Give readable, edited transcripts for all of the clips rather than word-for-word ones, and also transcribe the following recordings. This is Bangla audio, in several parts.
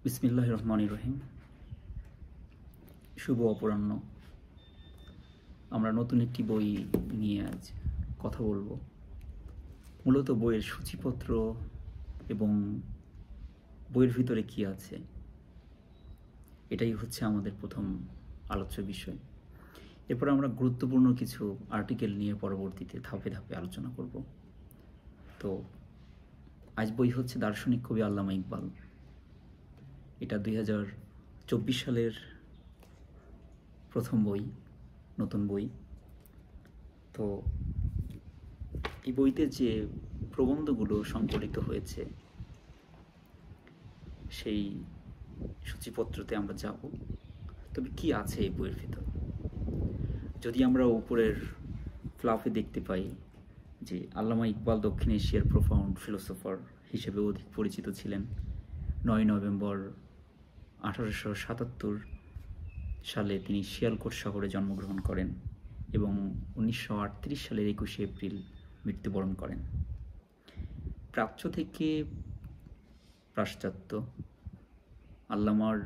বিসমিল্লাহির রহমানির রহিম। শুভ অপরাহ্ন। আমরা নতুন একটি বই নিয়ে আজ কথা বলবো। মূলত বইয়ের সূচিপত্র এবং বইয়ের ভিতরে কি আছে, এটাই হচ্ছে আমাদের প্রথম আলোচ্য বিষয়। এরপর আমরা গুরুত্বপূর্ণ কিছু আর্টিকেল নিয়ে পরবর্তীতে ধাপে ধাপে আলোচনা করব। তো আজ বই হচ্ছে দার্শনিক কবি আল্লামা ইকবাল। এটা 2024 সালের প্রথম বই, নতুন বই। তো এই বইতে যে প্রবন্ধগুলো সংকলিত হয়েছে সেই সূচিপত্রতে আমরা যাব। তবে কি আছে এই বইয়ের ভিতর? যদি আমরা উপরের ফ্লাফে দেখতে পাই যে আল্লামা ইকবাল দক্ষিণ এশিয়ার প্রোফাউন্ড ফিলোসোফার হিসেবে অধিক পরিচিত ছিলেন। 9 নভেম্বর 1877 সালে তিনি শিয়ালকোট শহরে জন্মগ্রহণ করেন এবং 1938 সালের 21 এপ্রিল মৃত্যুবরণ করেন। প্রাচ্য থেকে পাশ্চাত্য, আল্লামার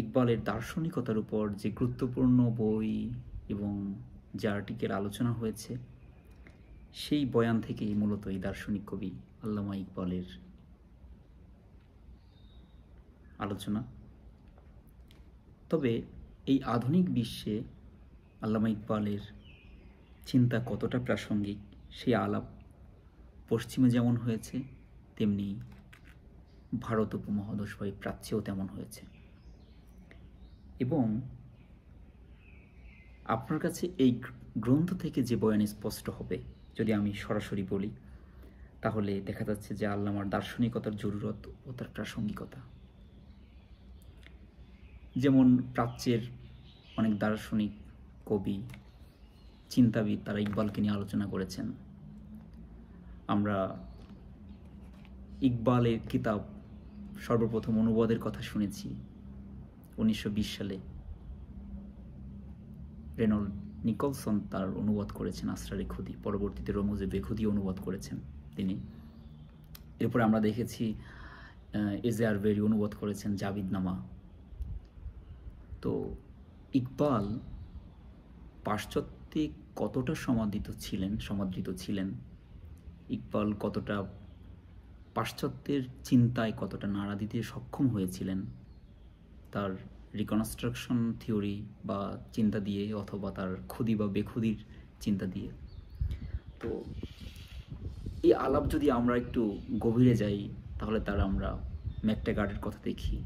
ইকবালের দার্শনিকতার উপর যে গুরুত্বপূর্ণ বই এবং যে আর্টিকেল আলোচনা হয়েছে, সেই বয়ান থেকেই মূলত এই দার্শনিক কবি আল্লামা ইকবালের আলোচনা। তবে এই আধুনিক বিশ্বে আল্লামা ইকবালের চিন্তা কতটা প্রাসঙ্গিক, সেই আলাপ পশ্চিমে যেমন হয়েছে তেমনি ভারত উপমহাদেশ বা প্রাচ্যেও তেমন হয়েছে। এবং আপনার কাছে এই গ্রন্থ থেকে যে বয়ান স্পষ্ট হবে, যদি আমি সরাসরি বলি, তাহলে দেখা যাচ্ছে যে আল্লামার দার্শনিকতার জরুরত ও তার প্রাসঙ্গিকতা। যেমন প্রাচ্যের অনেক দার্শনিক, কবি, চিন্তাবিদ তারা ইকবালকে নিয়ে আলোচনা করেছেন। আমরা ইকবালের কিতাব সর্বপ্রথম অনুবাদের কথা শুনেছি 1920 সালে। রেনল্ড নিকলসন তার অনুবাদ করেছেন আসরারে খুদি, পরবর্তীতে রমুজে বেখুদি অনুবাদ করেছেন তিনি। এরপর আমরা দেখেছি এজেআর ভেরি অনুবাদ করেছেন জাবিদনামা। তো ইকবাল পাশ্চাত্যে কতটা সমাদৃত ছিলেন, ইকবাল কতটা পাশ্চাত্যের চিন্তায় কতটা নাড়া দিতে সক্ষম হয়েছিলেন তার রিকনস্ট্রাকশন থিওরি বা চিন্তা দিয়ে, অথবা তার খুদি বা বেখুদির চিন্তা দিয়ে। তো এই আলাপ যদি আমরা একটু গভীরে যাই, তাহলে তার আমরা ম্যাকট্যাগার্টের কথা দেখি।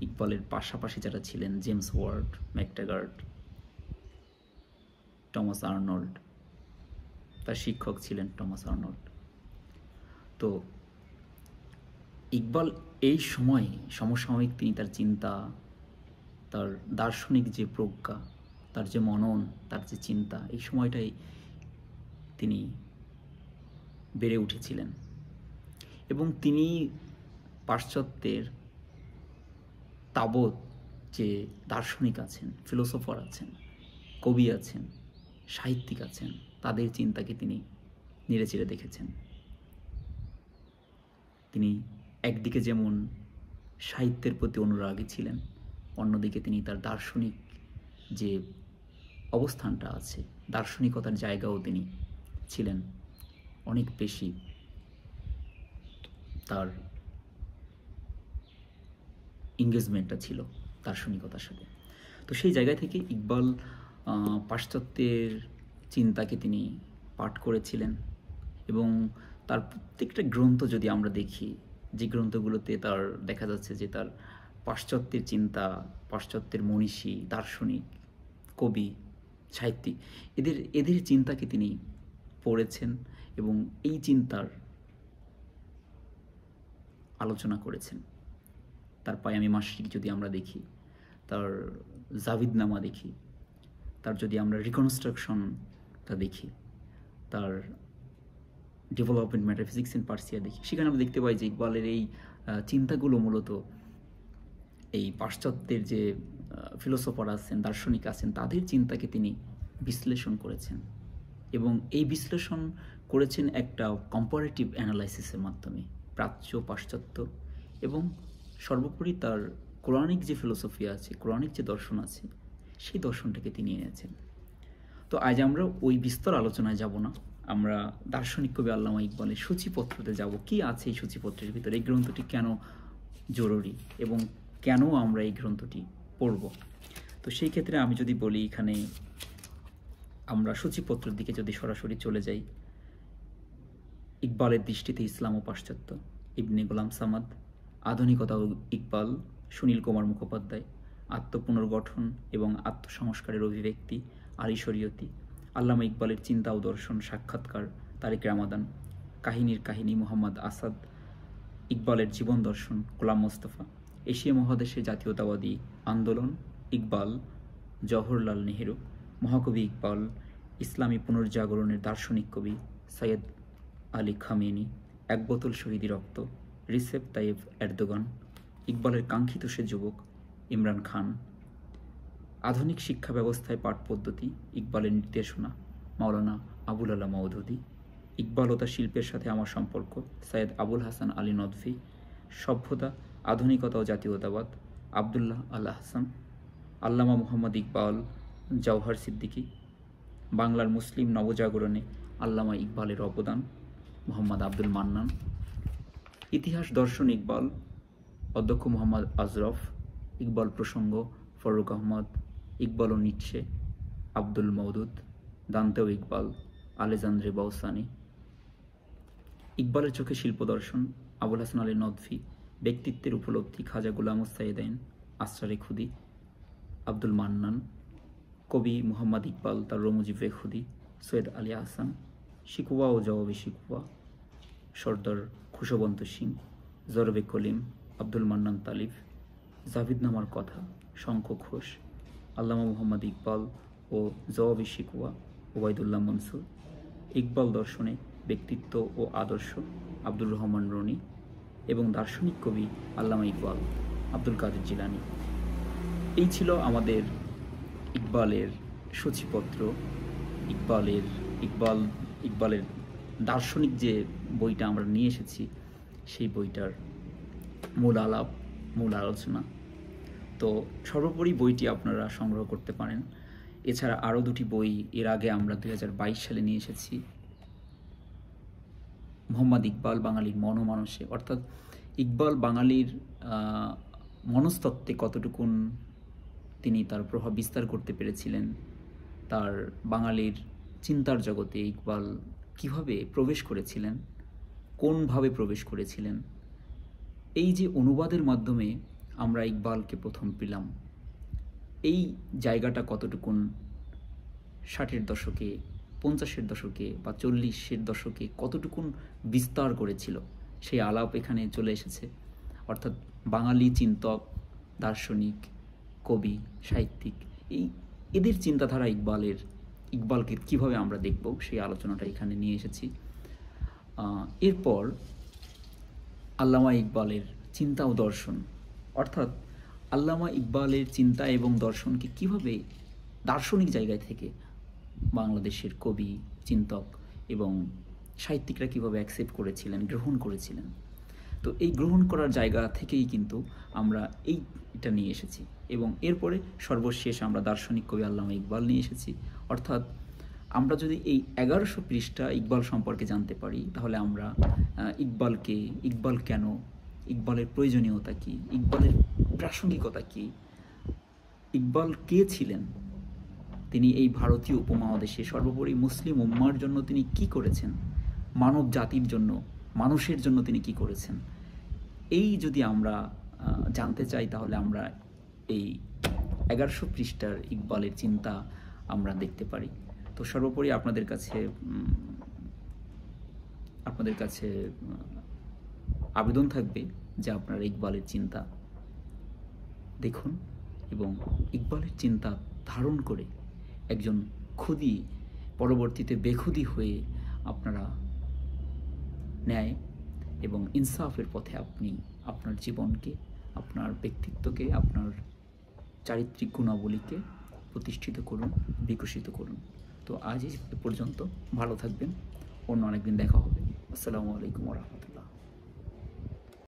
ইকবালের পাশাপাশি যারা ছিলেন, James word, McTaggart, Thomas Arnold, তার শিক্ষক ছিলেন টমাস আর্নল্ড। তো ইকবাল এই সময় সমসাময়িক তিনি তার চিন্তা, তার দার্শনিক যে প্রজ্ঞা, তার যে মনন, তার যে চিন্তা, এই সময়টাই তিনি বেড়ে উঠেছিলেন। এবং তিনি পাশ্চাত্যের তাবৎ যে দার্শনিক আছেন, ফিলোসোফার আছেন, কবি আছেন, সাহিত্যিক আছেন, তাদের চিন্তাকে তিনি নেড়েচেড়ে দেখেছেন। তিনি একদিকে যেমন সাহিত্যের প্রতি অনুরাগী ছিলেন, অন্যদিকে তিনি তার দার্শনিক যে অবস্থানটা আছে, দার্শনিকতার জায়গাও তিনি ছিলেন অনেক বেশি, তার এঙ্গেজমেন্টটা ছিল দার্শনিকতার সাথে। তো সেই জায়গা থেকে ইকবাল পাশ্চাত্যের চিন্তাকে তিনি পাঠ করেছিলেন এবং তার প্রত্যেকটা গ্রন্থ যদি আমরা দেখি, যে গ্রন্থগুলোতে তার দেখা যাচ্ছে যে তার পাশ্চাত্যের চিন্তা, পাশ্চাত্যের মনীষী, দার্শনিক, কবি, সাহিত্যিক, এদের চিন্তাকে তিনি পড়েছেন এবং এই চিন্তার আলোচনা করেছেন। তার পায়ামি মাসিক যদি আমরা দেখি, তার জাবিদনামা দেখি, তার যদি আমরা রিকনস্ট্রাকশনটা দেখি, তার ডেভেলপমেন্ট মেটাফিজিক্স ইন পার্সিয়া দেখি, সেখানে আমরা দেখতে পাই যে ইকবালের এই চিন্তাগুলো মূলত এই পাশ্চাত্যের যে ফিলোসোফার আছেন, দার্শনিক আছেন, তাদের চিন্তাকে তিনি বিশ্লেষণ করেছেন এবং এই বিশ্লেষণ করেছেন একটা কম্পারেটিভ অ্যানালাইসিসের মাধ্যমে, প্রাচ্য, পাশ্চাত্য এবং সর্বোপরি তার কোরআনিক যে ফিলোসফি আছে, কোরআনিক যে দর্শন আছে, সেই দর্শনটাকে তিনি এনেছেন। তো আজ আমরা ওই বিস্তর আলোচনায় যাব না, আমরা দার্শনিক কবি আল্লামা ইকবালের সূচিপত্রতে যাব। কি আছে এই সূচিপত্রের ভিতরে, এই গ্রন্থটি কেন জরুরি এবং কেন আমরা এই গ্রন্থটি পড়ব। তো সেই ক্ষেত্রে আমি যদি বলি, এখানে আমরা সূচিপত্রের দিকে যদি সরাসরি চলে যাই, ইকবালের দৃষ্টিতে ইসলাম ও পাশ্চাত্য, ইবনে গোলাম সামাদ, আধুনিকতা ও ইকবাল, সুনীল কুমার মুখোপাধ্যায়, আত্মপুনর্গঠন এবং আত্মসংস্কারের অভিব্যক্তি, আলী শরীয়তি, আল্লামা ইকবালের চিন্তা ও দর্শন, সাক্ষাৎকার, তারেক রামাদান, কাহিনীর কাহিনী, মোহাম্মদ আসাদ, ইকবালের জীবন দর্শন, গোলাম মোস্তফা, এশিয়া মহাদেশে জাতীয়তাবাদী আন্দোলন, ইকবাল, জওহরলাল নেহেরু, মহাকবি ইকবাল, ইসলামী পুনর্জাগরণের দার্শনিক কবি সৈয়দ আলী খামেনি, এক বোতল শহীদি রক্ত, রিসেপ তাইয়েব এরদোগান, ইকবালের কাঙ্ক্ষিত সে যুবক ইমরান খান, আধুনিক শিক্ষা ব্যবস্থায় পাঠ পদ্ধতি, ইকবালের নির্দেশনা মাওলানা আবুল আলা মওদুদি, ইকবাল ও তার শিল্পের সাথে আমার সম্পর্ক সৈয়দ আবুল হাসান আলী নদভী, সভ্যতা, আধুনিকতা ও জাতীয়তাবাদ আবদুল্লাহ আল হাসান, আল্লামা মুহাম্মদ ইকবাল, জওহর সিদ্দিকী, বাংলার মুসলিম নবজাগরণে আল্লামা ইকবালের অবদান মোহাম্মদ আব্দুল মান্নান, ইতিহাস দর্শন ইকবাল, অধ্যক্ষ মোহাম্মদ আজরফ, ইকবাল প্রসঙ্গ ফরুক আহমদ, ইকবাল ও নিটশে আব্দুল মওদুদ, দান্তে ও ইকবাল আলেজান্দ্রে বাউসানি, ইকবালের চোখে শিল্প দর্শন আবুল হাসান আলী নদভী, ব্যক্তিত্বের উপলব্ধি খাজা গুলাম সাইয়েদাইন, আসরারে খুদি, আব্দুল মান্নান, কবি মুহাম্মদ ইকবাল, তার রমুজিবে খুদি, সৈয়দ আলী আহসান, শিকুয়া ও জবাবে শিকুয়া, সর্দার খুশবন্ত সিং, জরবে কলিম, আব্দুল মান্নান তালিফ, জাভিদনামার কথা, শঙ্খ ঘোষ, আল্লামা মুহাম্মদ ইকবাল ও জবাবে শিকুয়া, ওবায়দুল্লাহ মনসুর, ইকবাল দর্শনে ব্যক্তিত্ব ও আদর্শ আব্দুর রহমান রনি এবং দার্শনিক কবি আল্লামা ইকবাল, আব্দুল কাদের জিলানি। এই ছিল আমাদের ইকবালের সূচিপত্র, ইকবালের দার্শনিক যে বইটা আমরা নিয়ে এসেছি, সেই বইটার মূল আলোচনা। তো সর্বোপরি বইটি আপনারা সংগ্রহ করতে পারেন। এছাড়া আরও দুটি বই এর আগে আমরা 2022 সালে নিয়ে এসেছি। মোহাম্মদ ইকবাল বাঙালির মনমানসে, অর্থাৎ ইকবাল বাঙালির মনস্তত্ত্বে কতটুকুন তিনি তার প্রভাব বিস্তার করতে পেরেছিলেন, তার বাঙালির চিন্তার জগতে ইকবাল কিভাবে প্রবেশ করেছিলেন, কোনভাবে প্রবেশ করেছিলেন, এই যে অনুবাদের মাধ্যমে আমরা ইকবালকে প্রথম পেলাম, এই জায়গাটা কতটুকুন 60-এর দশকে, 50-এর দশকে বা 40-এর দশকে কতটুকুন বিস্তার করেছিল, সেই আলাপ এখানে চলে এসেছে। অর্থাৎ বাঙালি চিন্তক, দার্শনিক, কবি, সাহিত্যিক, এদের চিন্তাধারা ইকবালকে কিভাবে আমরা দেখব, সেই আলোচনাটা এখানে নিয়ে এসেছি। এরপর আল্লামা ইকবালের চিন্তা ও দর্শন, অর্থাৎ আল্লামা ইকবালের চিন্তা এবং দর্শনকে কিভাবে দার্শনিক জায়গায় থেকে বাংলাদেশের কবি, চিন্তক এবং সাহিত্যিকরা কিভাবে অ্যাকসেপ্ট করেছিলেন, গ্রহণ করেছিলেন। তো এই গ্রহণ করার জায়গা থেকেই কিন্তু আমরা এইটা নিয়ে এসেছি এবং এরপরে সর্বশেষ আমরা দার্শনিক কবি আল্লামা ইকবাল নিয়ে এসেছি। অর্থাৎ আমরা যদি এই 1100 পৃষ্ঠা ইকবাল সম্পর্কে জানতে পারি, তাহলে আমরা ইকবাল কেন, ইকবালের প্রয়োজনীয়তা কী, ইকবালের প্রাসঙ্গিকতা কী, ইকবাল কে ছিলেন, তিনি এই ভারতীয় উপমহাদেশে সর্বোপরি মুসলিম উম্মার জন্য তিনি কি করেছেন, মানব জাতির জন্য, মানুষের জন্য তিনি কি করেছেন, এই যদি আমরা জানতে চাই, তাহলে আমরা এই 1100 পৃষ্ঠার ইকবালের চিন্তা আমরা দেখতে পারি। তো সর্বোপরি আপনাদের কাছে আবেদন থাকবে যে আপনারা ইকবালের চিন্তা দেখুন এবং ইকবালের চিন্তা ধারণ করে একজন খুদি, পরবর্তীতে বেখুদি হয়ে আপনারা ন্যায় এবং ইনসাফের পথে আপনি আপনার জীবনকে, আপনার ব্যক্তিত্বকে, আপনার চারিত্রিক গুণাবলীকে প্রতিষ্ঠিত করুন, বিকশিত করুন। তো আজ এই পর্যন্ত, ভালো থাকবেন, অন্য আরেকদিন দেখা হবে। আসসালামু আলাইকুম ওয়া রাহমাতুল্লাহ।